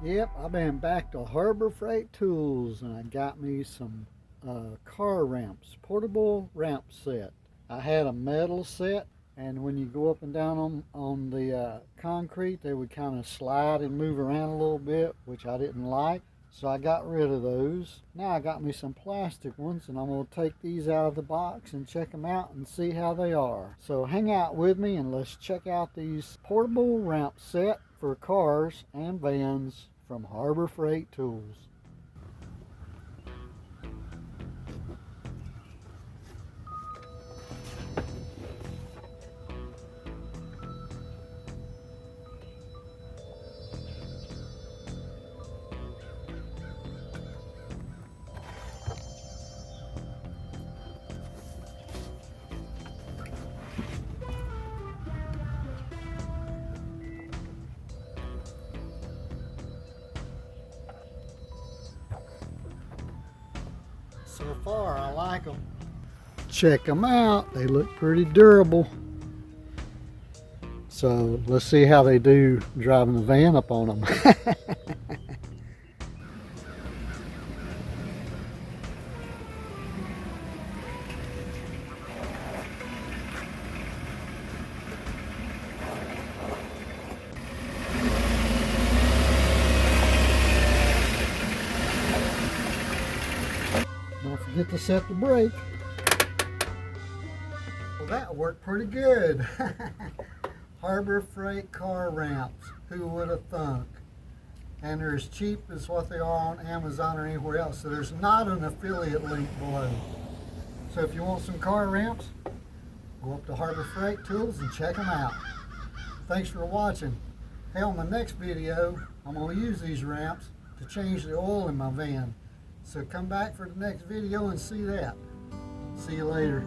Yep, I've been back to Harbor Freight Tools and I got me some car ramps, portable ramp set. I had a metal set, and when you go up and down on the concrete, they would kind of slide and move around a little bit, which I didn't like. So I got rid of those. Now I got me some plastic ones, and I'm going to take these out of the box and check them out and see how they are. So hang out with me and let's check out these portable ramp set for cars and vans from Harbor Freight Tools. So far, I like them. Check them out. They look pretty durable. So let's see how they do driving the van up on them. Don't forget to set the brake. Well, that worked pretty good. Harbor Freight car ramps. Who would have thunk? And they're as cheap as what they are on Amazon or anywhere else. So there's not an affiliate link below. So if you want some car ramps, go up to Harbor Freight Tools and check them out. Thanks for watching. Hey, on the next video, I'm going to use these ramps to change the oil in my van. So come back for the next video and see that. See you later.